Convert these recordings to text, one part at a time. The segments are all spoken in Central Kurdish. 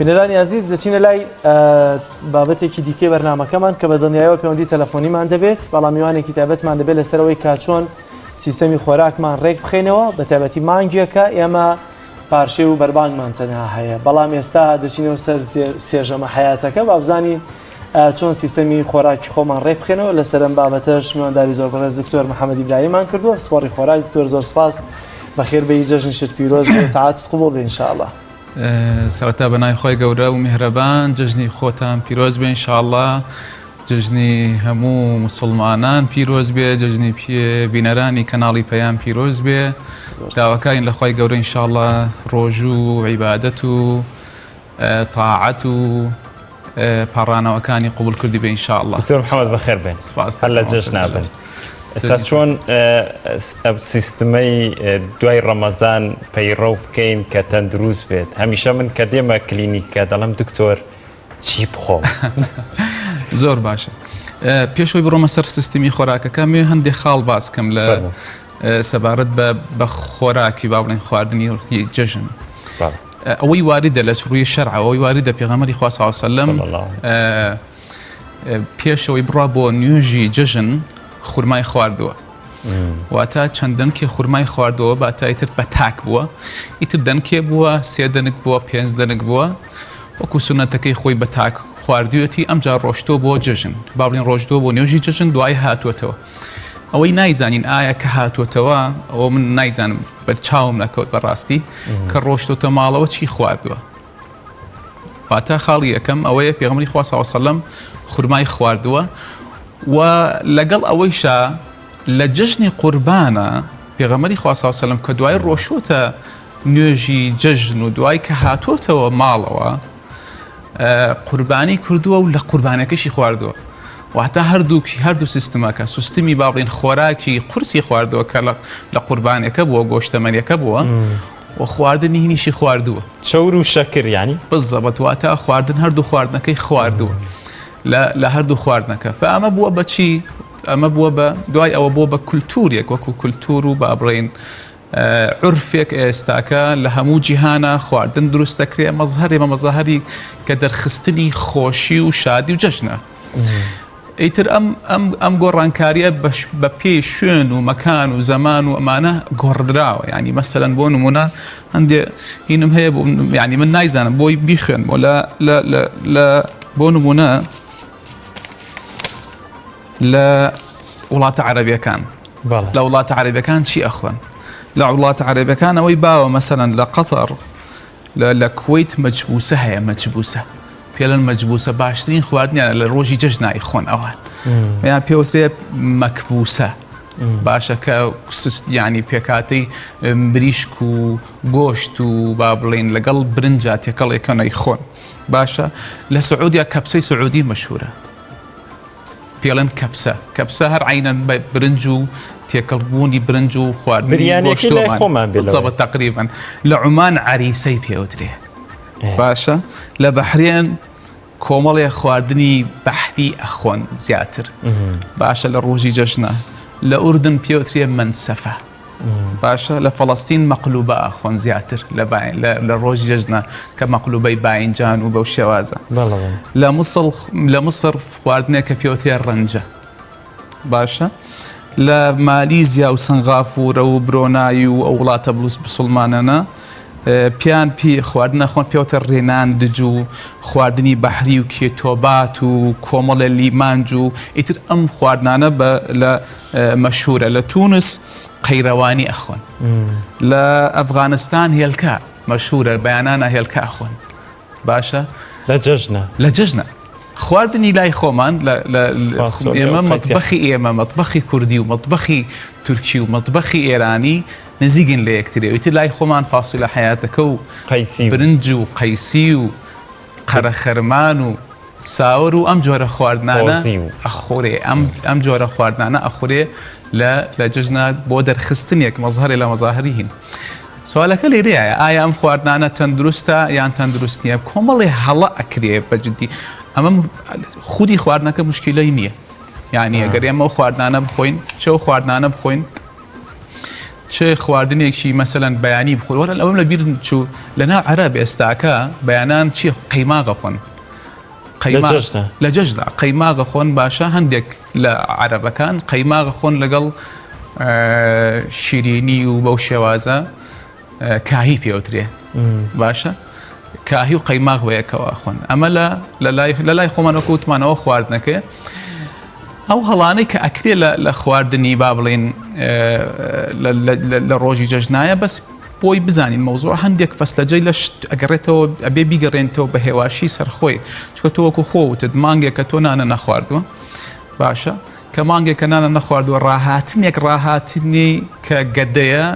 بینەرانی عزیز دەچینە لای بابەتێکی دیکەی بەرنامەکەمان کە بە دڵنیاییەوە پەیوەندی تەلەفۆنیمان دەبێت بەڵام میوانێکی تایبەتمان دەبێت لەسەرەوەی کاچۆن سیستەمی خۆراکمان ڕێک بخێنەوە بە تایبەتی مانگیەکە ئێمە پارشێ و بەربانگمان تەنها هەیە بەڵام ئێستا دەچینەوە سەر سێژەمە حیاتەکە با بزانین چۆن سیستەمی خۆراکی خۆمان ڕێک بخێنەوە لەسەرم بابەتەش میوانداری زۆر بەڕێز دکتۆر محەممەد ئیبراهیممان کردووە سپۆڕی خۆراک دکتۆر زۆر سپاس بەخێربەی جەژن شت پیرۆز تاعاتت قبول بێ ئینشاءالله. سەرەتا بەنای خۆی گەورە و میهرەبان جژنی خۆتان پیرۆز بێ ئینشاءالله جژنی هەموو موسڵمانان پیرۆز بێ جژنی بینەرانی کەناڵی پەیام پیرۆز بێ داواکاین لە خۆی گەورە ئینشاءالله ڕۆژ و عیبادەت و تاعەت و پاڕانەوەکانی قبول کردی بێ ئینشاءالله. دکتۆر محەممەد بەخێر بێن هەر لە جەژنا بن. ئێستا چۆن سیستمەی دوای ڕەمەزان پەیڕە بکەین کە تەندروست بێت هەمیشە من کە دێمە کلینیکە دەڵم دکتۆر چی بخۆم؟ زۆر باشە پێشەوەی بڕۆمە سەر سیستمی خۆراکەکە مێ هەندێک خاڵ باسکەم لە سەبارەت بە خۆراکی با بڵێن خواردنی جەژن ئەوەی واریدە لە ڕووی شەرع ئەوەی واریدە پێغەمبەری خوا صلی الله علیه و سلم پێشەوەی بڕا بۆ نوێژی جەژن خورمای خواردووە واتە چەندەن کێ خورمای خواردەوە بە تایتر بە تاک بووە ئیتر دەنکێ بووە سێ دەنک بووە پێنج دەنک بووە وەکو سونەتەکەی خۆی بە تاک خواردووەتی ئەمجا ڕۆشتۆ بۆ جەژن با بڵێن ڕۆژتۆ بۆ نوێژی جەژن دوای هاتووەتەوە ئەوەی نایزانین ئایا کە هاتووەتەوە ئەوە من نایزانم بەرچاوم نەکەوت بەڕاستی کە ڕۆشتۆتە ماڵەوە چی خواردووە واتە خاڵی یەکەم ئەوەیە پێغەمبەری خوا صلی الله علیه و سلم خورمای خواردووە و لەگەڵ ئەوەیشا لە جەژنی قوربانە پێغەمبەری خوا صلی الله علیه و سلم کە دوای ڕۆشتۆتە نوێژی جەژن و دوای کە هاتووەتەوە ماڵەوە قوربانی کردووە و لە قوربانەکەشی خواردووە واتە هەردوو سیستمەکە سیستمی با بڵێن خۆراکی قورسی خواردووە کە لە قوربانەکە بووە گۆشتەمەنیەکە بووە و خواردنی هینیشی خواردووە شەور و شەکر یعنی بالضبط واتە خواردن هەردوو خواردنەکەی خواردووە لە هەردوو خواردنەکە فئەمە بووە بە چی؟ ئەمە بووە بە دوای ئەوە بووە بە کولتورێک وەکو کولتور و با بڵێن عرفێک ئێستاکە لە هەموو جیهانە خواردن دروست دەکرێ مەزەهەری کە دەرخستنی خۆشی و شادی و جەژنە ئیتر ئەم گۆڕانکاریە بە پێی شوێن و مەکان و زەمان و ئەمانە گۆڕدراوە ینی مەسەلەن بۆ نمونە هەندێ هینم هەیە ینی من نایزانم بۆی بیخوێن بۆ نمونە لە وڵاتە عەرەبیەکان لە وڵاتە عەرەبیەکان چی ئەخوێن لە وڵاتە عەرەبیەکان ئەوەی باوە مەسەلەن لە قەتەر لە کوێیت مەجبوسە هەیە مەجبوسە پێڵەن مەجبوسە باشترین خواردنیان لە ڕۆژی جەژنایی خۆن ئەوە یان پێوترێ مەکبوسە باشە کە ینی پێکاتەی بریشک و گۆشت و با بڵێن لەگەڵ برنجا تێکەڵێکەنەی خۆن باشە لە سعودیا کەپسەی سعودی مەشهورە پێڵەن کەپسە هەر عینەن برنج و تێکەڵبوونی برنج و خواردنی گۆشتۆمان تقریبا لە عومان عەریسەی پێوترێ باشە لە بەحرێن کۆمەڵێ خواردنی بەحری ئەخۆن زیاتر باشە لە ڕۆژی جەژنە لە ئوردن پێوترێ مەنسەفە باشە لە فەڵەستین مەقلوبە ئەخۆن زیاتر لە ڕۆژی جەژنە کە مەقلوبەی باینجان و بەو شێوازە لە مصر خواردنێکە پێوترێ ڕەنجە باشە لە مالیزیا و سنغافورە و برۆنایی و ئەو وڵاتە بلوس بسڵمانەنە پیان خواردنە خۆن پێوتە ڕێنان دج و خواردنی بەحری و کێتۆبات و کۆمەڵە لیمانج و ئیتر ئەم خواردنانە لە مەشهورە لە تونس قەیرەوانی ئەخۆن لە ئەفغانستان هێلکە مەشهورە بەیانانە هێلکە ئەخۆن باشە لە جەژنە خواردنی لای خۆمان ئێمە مەطبەخی ئێمە مەطبەخی کوردی و مەطبەخی تورکی و مەطبەخی ئێرانی نزیگن لە یەکترێ ئیتر لای خۆمان فاسیلە حیاتەکە و برنج و قەیسی و قەرەخەرمان و ساور و ئەم جۆرە خواردنانە ئەخۆرێ ئەم جۆرە خواردنانە ئەخورێ لە جەژنە بۆ دەرخستنێک مەزهەرێ لە مەزاهری هین سوالەکە لێرەیە ئایا ئەم خواردنانە تەندروستە یان تەندروست نییە کۆمەڵێ هەڵە ئەکرێ بەجددی ئەمە خودی خواردنەکە مشکلەی نییە یعنی ئەگەر ئێمە خواردنانە بخۆین چێ خواردنانە بخۆین چه خواردنێکی مەسەلەن بەیانی بخۆ وەرە ئەوم لە بیر چوو لەنا عەرەب ئێستاکە بەیانان چی قەیماغە خۆن لە جەژدا قەیماغە خۆن باشە هەندێک لە عەرەبەکان قەیماغە خۆن لەگەڵ شیرینی و بەو شێوازە کاهی پێوترێ باشە کاهی و قەیماغ بەیەکەوە خۆن ئەمە لە لای خۆمان وەکوتمانەوە خواردنەکە ئەو هەڵانەی کە ئەکرێ لە خواردنی با بڵێن لە ڕۆژی جەژنایە بەس بۆی بزانین مەوزوع هەندێک فەستەجەی لە ئەگەڕێتەوە ئەبێ بیگەڕێنتەوە بە هێواشی سەرخۆی چکە تۆ وەکو خۆوتت مانگێک کە تۆ نانە نەخواردووە باشە کە مانگێک کە نانە نەخواردووە ڕاهاتنێک ڕاهاتنی کە گەدەیە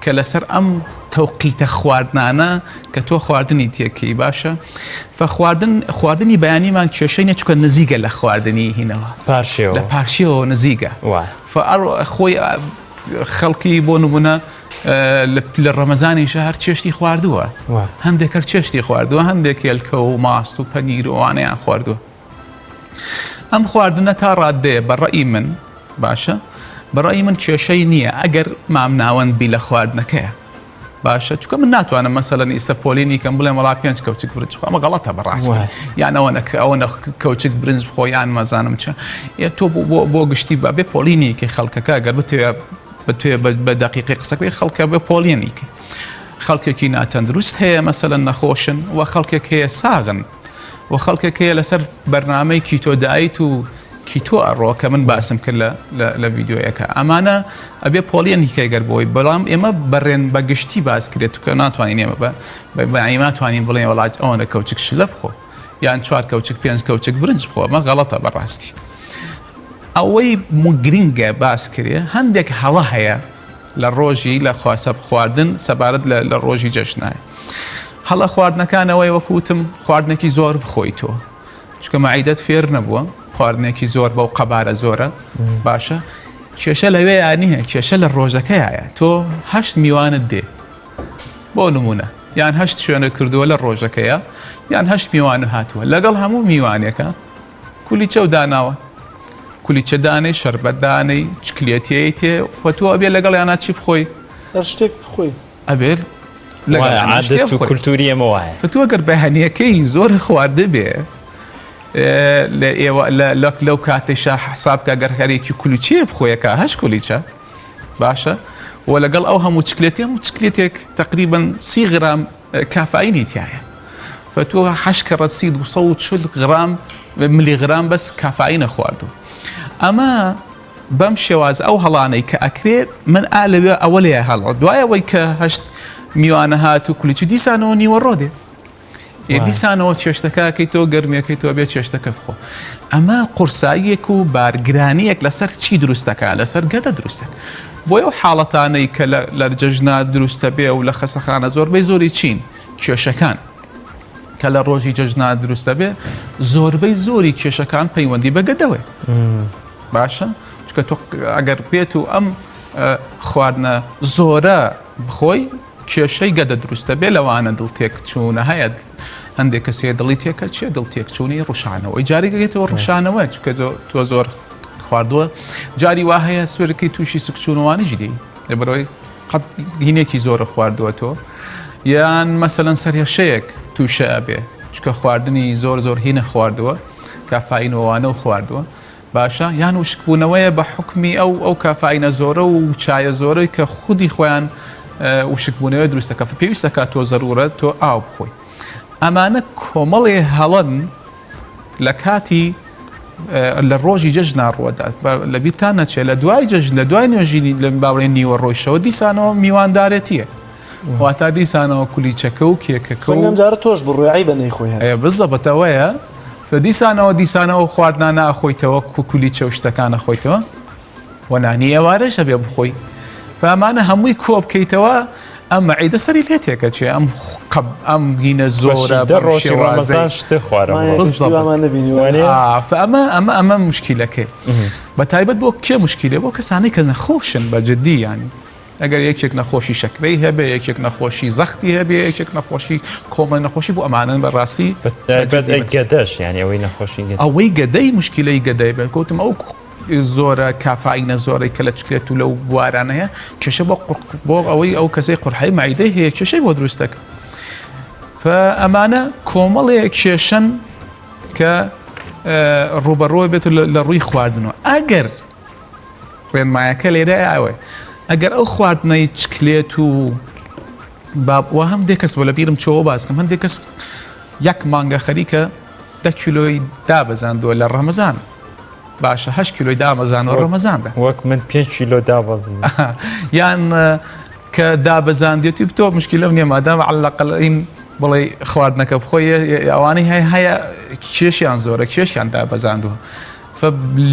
کە لەسەر ئەم تەوقیتە خواردنانە کە تۆ خواردنی تێکەی باشە خواردنی بەیانیمان کێشەی نە چکە نزیگە لە خواردنی هینەوە لە پارشیەوە نزیگە خۆی خەڵکی بۆ نمونە لە ڕەمەزانی شەهر چێشتی خواردووە هەندێک کە چێشتی خواردووە هەندێک هێلکە و ماست و پەنیر و وانەیان خواردووە ئەم خواردنە تا ڕادەیە بەڕەئی من باشە بەڕای من کێشەی نییە ئەگەر مام ناوەندبی لە خواردنەکەیە باشە چکە من ناتوانم مەسەلەن ئیسەپۆلینی کەم بڵێم وڵا 5 کەوچک برنج بخۆ ئەمە غەڵەتە بەڕاستی یان ئەوە کەوچک برنج بخۆ یان مەزانم چە تۆ بۆ گشتی بێ پۆلینی کە خەڵکەکە ئەگەر بتوێ بە دەقیقی قسەکەی خەڵکە بێ پۆلینی خەڵکێکی ناتەندروست هەیە مەسەلەن نەخۆشن و خەڵکێک هەیە ساغن و خەڵکێک هەیە لەسەر بەرنامەی کیتۆ دایت و کیتۆ ئەڕۆ کە من باسم کرد لە ڤیدیۆیەکە ئەمانە ئەبێ پۆلیۆنیکە گەر بۆی بەڵام ئێمە بەڕێن بە گشتی باس کرێت کە ناتوانین ئێمە بەعیماتوانین بڵێن وڵات ئەوەنە کەوچک شلە بخۆ یان 4 کەوچک 5 کەوچک برنج بخۆ ئەمە غەڵەتە بەڕاستی ئەوەی گرنگە باس کرێ هەندێک هەڵە هەیە لە ڕۆژی لە خواسە خواردن سەبارەت لە ڕۆژی جەژنایە هەڵە خواردنەکانەوەی وەکوتم خواردنێکی زۆر بخۆی تۆ چکە مەعیدەت فێر نەبووە خواردنێکی زۆر بەو قەبارە زۆرە باشە کێشە لەوێ یانیە کێشە لە ڕۆژەکەیە تۆ 8 میوانت دێ بۆ نمونە یان 8 شوێنە کردووە لە ڕۆژەکەیە یان 8 میوانە هاتووە لەگەڵ هەموو میوانێکە کولیچە و داناوە کولیچە دانەی شەربەت دانەی چکلێتیەی تێ فەتووە ئەبێ لەگەڵ یانە چی بخۆی شتێک بخۆی ئەبێت عادەت و کولتوری ئەمە وایە فتووە گەر بەهەنیەکەی زۆر خواردە بێ لەو کاتێشا حسابکە گەر هەرێکی کولوچیە بخۆیەکە 8 کولیچە باشە و لەگەڵ ئەو هەموو چکلێتی هەموو چکلێتێک تقریباً 30 غرام کافاینی تایە فتووە 8 کە ڕەسید 140 غرام ملیغرام بەس کافاینە خواردو ئەمە بەم شێواز ئەو هەڵانەی کە ئەکرێت من لەوێ ئەوە لێ هەڵ دوایەوەی کە 8 میوانە هات و کولیچی دیسانەوە نیوە ڕۆدێ دیسانەوە چێشتەکەکەی تۆ گەرمەکەی تۆ بێت چێشتەکە بخۆ ئەمە قورساییەک و بارگرانیەک لەسەر چی دروستەکە لەسەر گەدە دروستە بۆ ئەو حاڵەتانەی کە لە جەژنا دروستە بێ و لە خەسەخانە زۆربەی زۆری چین کێشەکان کە لە ڕۆژی جەژنا دروستە بێ زۆربەی زۆری کێشەکان پەیوەندی بە گەدەوەی باشە چکە تۆ ئەگەر بێت و ئەم خواردنە زۆرە بخۆی کێشەی گەدە دروستە بێ لەوانە دڵتێک چوونە هەیە هەندێک کەسێ دڵی تێکە چێ دڵتێک چوونی ڕوشانەوەی جاریگەێتەوە ڕوشانەوە چکە تۆ زۆر خواردووە جاری وا هەیە سوورەکەی تووشی سکچوونەوانیش دی لەبەرەوەی قەت هینێکی زۆرە خواردووە تۆ یان مەسەلەن سەرهێشەیەک تووشە ئەبێ چکە خواردنی زۆر هینە خواردووە کافاینەوەوانە و خواردووە باشە یان وشکبوونەوەیە بە حکمی ئەو کافاینە زۆرە و چایە زۆرەی کە خودی خۆیان وشکبوونەوە دروستەکە پێویستەکە تۆ زەرورە تۆ ئاو بخۆی ئەمانە کۆمەڵێ هەڵەن لە کاتی لە ڕۆژی جەژنا ڕووەدا لە بیرتان نەچێت لە دوای جەژن لە دوای نوێژینی لە باوەڕێن نیوە ڕۆیشەوە دیسانەوە میواندارەتیە واتە دیسانەوە کولیچەکە و کێکەکە و جارە تۆش بڕوایی بە نەیخۆی بزەبەتەوەیە دیسانەوە خواردنا ناخۆیتەوە کولیچە و شتەکانە خۆیتەوە وەنانی ئێوارەشە بێ بخۆی فەمانە هەمووی کۆ بکەیتەوە ئەم مەعیدە سەری لێتێکە چێ ئەم گینە زۆرە ئەمە مشکیلەکەی بە تایبەت بۆ کێ مشکیلێ بۆ کەسانەی کە نەخۆشن بە جددی ینی ئەگەر یەکێک نەخۆشی شەکرەی هەبێ یەکێک نەخۆشی زەختی هەبێ یەکێک نەخۆشی کۆمەڵ نەخۆشی بۆ ئەمانن بەڕاستی گەدەش یانی ئەوەی نەخۆشی ئەوەی گەدەی مشکلەی گەدەی بێ کەوتم ئەو زۆرە کافاینە زۆرەی کە لە چکلێت و لەو بوارانەیە کێشە بۆ ئەوەی ئەو کەسەی قورحەی مەعیدەی هەیە کێشەی بۆ دروستەکە ئەمانە کۆمەڵێک کێشەن کە ڕوبەڕۆی بێت لە ڕووی خواردنەوە ئەگەر ڕێنمایەکە لێرە ئاوێ ئەگەر ئەو خواردنەی چکلێت و وە هەندێک کەس بۆ لە بیرم چۆوە باسکەم هەندێک کەس یەک مانگە خەریکە 10 کیلۆی دابەزاندووە لە ڕەمەزان باشە 8 کیلۆی دامەزانەوە ڕەمەزاندا وەک من 5 کیلۆ دابەزی یان کە دابەزاندێتی بتۆ مشکلە نییە مادام عەلەقەڵ ئین بڵێ خواردنەکە بخۆیە ئەوانەی هەیە کێشیان زۆرە کێشیان دابەزاندووە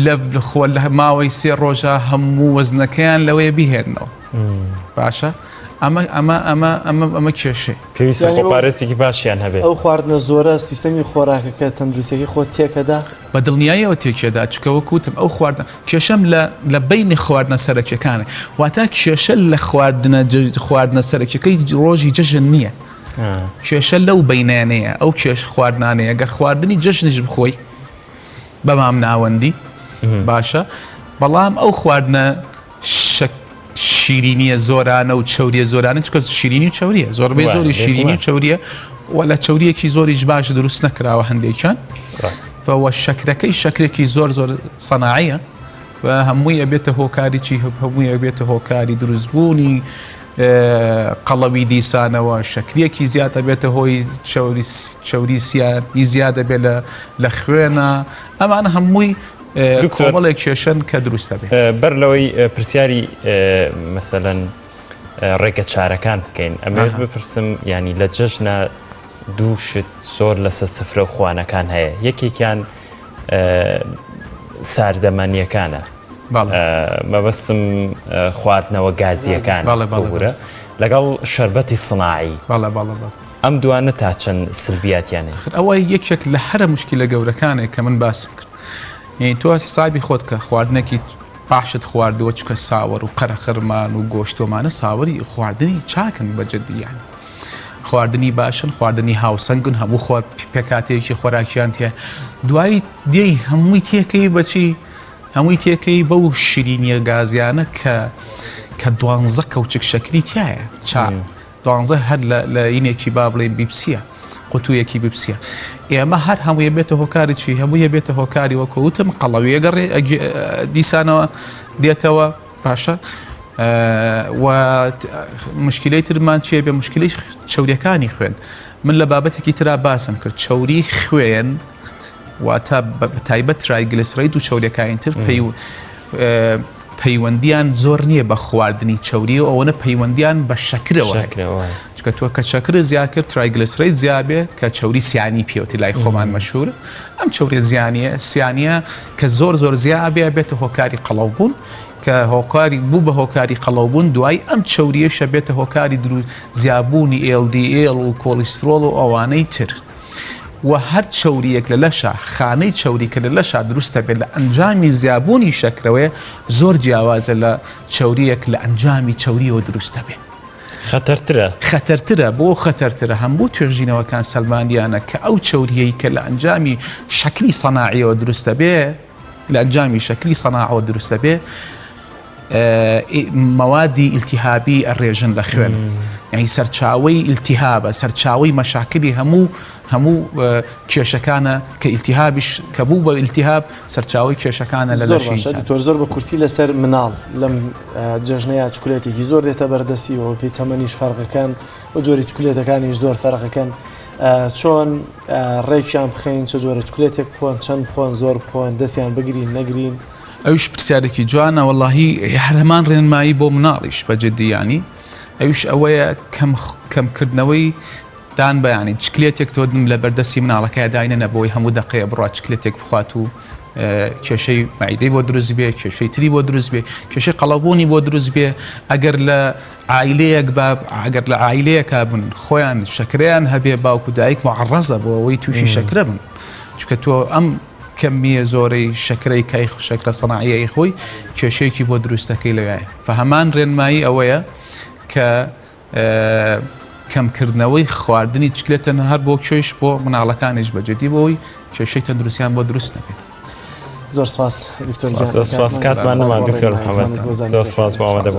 لە ماوەی 3 ڕۆژە هەموو وەزنەکەیان لەوەیە بیهێنەوە باشە ئەمە کێشەی پێویستە خۆپارێزێکی باشیان هەبێت ئەو خواردنە زۆرە سیستەمی خۆراکەکە تەندروستێکی خۆ تێکەدا بە دڵنیاییەوە تێکێدا چکەوە کوتم ئەو خواردن کێشەم لە بینی خواردنە سەرەکیەکانە واتە کێشە لە خواردنە سەرەکیەکەی ڕۆژی جەژن نییە کێشە لەو بینانەیە ئەو کێش خواردنانەیە گەر خواردنی جەژنش بخۆی بەمام ناوەندی باشە بەڵام ئەو خواردنە شیرینیە زۆرانە و چەوریە زۆرانە چکە شیرینی و چەوریە زۆربەی زۆری شیرینی و چەوریە و لە چەوریەکی زۆریش باش دروست نەکراوە هەندێکیان فەوە شەکرەکەی شەکرێکی زۆر سەناعیە و هەمووی ئەبێتە هۆکاری چی هەمووی ئەبێتە هۆکاری دروستبوونی قەڵەوی دیسانەوە شەکرێکی زیاتە بێتە هۆی چەوری سیانی زیادە بێت لە خوێنە ئەمانە هەمووی کۆمەڵێک کێشن کە دروستە بێت بەر لەوەی پرسیاری مەسەلەن ڕێگە چارەکان بکەین ئەمەوێت بپرسم ینی لە جەژنە دووشت زۆر لەسەر سفرە و خوانەکان هەیە یەکێکیان ساردەمانیەکانە مەبەستم خواردنەوە گازیەکان بگورە لەگەڵ شەربەتی سناعی ئەم دوانە تا چەند سلبیاتیانێ ئەوە یەکێک لە هەرە مشکلە گەورەکانێک کە من باسم کرد تۆ حسابی خۆت کە خواردنێکی باشت خواردەوە چکە ساوەڕ و قەرەخرمان و گۆشتۆمانە ساوەری خواردنی چاکن بەجددیان خواردنی باشن خواردنی هاوسەنگن هەموو خۆ پێکاتەیەکی خۆراکیان تێ دوایی دێی هەمووی تێکەی بەچی هەمووی تێکەی بەو شیرینیە گازیانە کە 12 کەوچک شەکری تایە چا 12 هەر لە ئینێکی با بڵێن بیپسیە قوتوویەکی بپسیە ئێمە هەر هەموویە بێتە هۆکاری چی هەموویە بێتە هۆکاری وەکەوتم قەڵەویە گەڕێ دیسانەوە دێتەوە باشە و مشکلەی ترمان چیە بێ مشکلەی چەوریەکانی خوێن من لە بابەتێکی ترا باسم کرد چەوری خوێن واتە تایبەت ترایگلیسەرید و چەوریەکانی تر پەیوەندیان زۆر نییە بە خواردنی چەوری و ئەوەنە پەیوەندیان بە شەکرەوە چکە تۆ کە شەکر زیاد کرد ترایگلیسەرید زیابێ کە چەوری سیانی پێوتی لای خۆمان مەشهور ئەم چەوری سیانیە کە زۆر زیابێ بێتە هۆکاری قەڵەوبوون کە هۆکاری بوو بە هۆکاری قەڵەوبوون دوای ئەم چەوریەشە بێتە هۆکاری زیابوونی LDL و کۆلیسترۆڵ و ئەوانەی تر و هەر چەوریەک لە لەشە خانەی چەوری کە لە لەشە دروستە بێت لە ئەنجامی زیابوونی شەکرەوەی زۆر جیاوازە لە چەوریەک لە ئەنجامی چەوریەوە دروستە بێت خەتەرترە بۆ خەتەرترە هەموو توێژینەوەکان سەلمانیانە کە ئەو چەوریەی کە لە ئەنجامی شەکلی سەناعیەوە دروستە بێ لە ئەنجامی شەکلی سەناعەوە دروستە بێ موادی ئیلتیهابی ئەڕێژن لە خوێن یعنی سەرچاوەی ئیلتیهابە سەرچاوەی مەشاکلی هەموو کێشەکانە کە ئیلتیهابیش کە بوو بە ئیلتیهاب سەرچاوەی کێشەکانە لە لەشی زۆر بە کورتی لەسەر مناڵ لەم جەژنەیە چکولێتێکی زۆر دێتە بەردەستیەوە پێی تەمەنیش فەرقەکەن و جۆری چکولێتەکانیش زۆر فەرقەکەن چۆن ڕێکیان بخەین چه جۆرە چکولێتێک بخۆن چەند بخۆن زۆر بخۆن دەستیان بگرین نەگرین ئەوش پرسیارێکی جوانە وەڵاهی هەرمان ڕێنمایی بۆ مناڵیش بەجددیانی ئەوش ئەوەیە کەمکردنەوەی دان بەیانی چکلێتێک تۆ دم لە بەردەستی مناڵەکەی داینە نەبەوەی هەموو دقەیە بڕات چکلێتێک بخوات و کێشەی معیدەی بۆ دروست بێ کێشەی تری بۆ دروست بێ کێشەی قەڵەبوونی بۆ دروست بێ ئەگەر لە عایلەیەک ئەگەر لە عایلەیەکا بن خۆیان شەکرەیان هەبێ باوکو دایک معڕەزە بۆ ئەوەی تووشی شەکرە بن چکە تۆ ئەم کەمیە زۆرەی شەکرەی کای شەکرە سەناعیەی خۆی کێشەیەکی بۆ دروستەکەی لەوایە فهەمان ڕێنمایی ئەوەیە کە کەمکردنەوەی خواردنی چکلێتە هەر بۆ کێش بۆ مناڵەکانیش بەجددی بۆی کێشەی تەندروستیان بۆ دروست نەبێت زۆر سپاس دکتۆر گیان. زۆر سپاس کاتمان نەما دکتۆر محەممەد زۆر سپاس بۆ ئەمەدە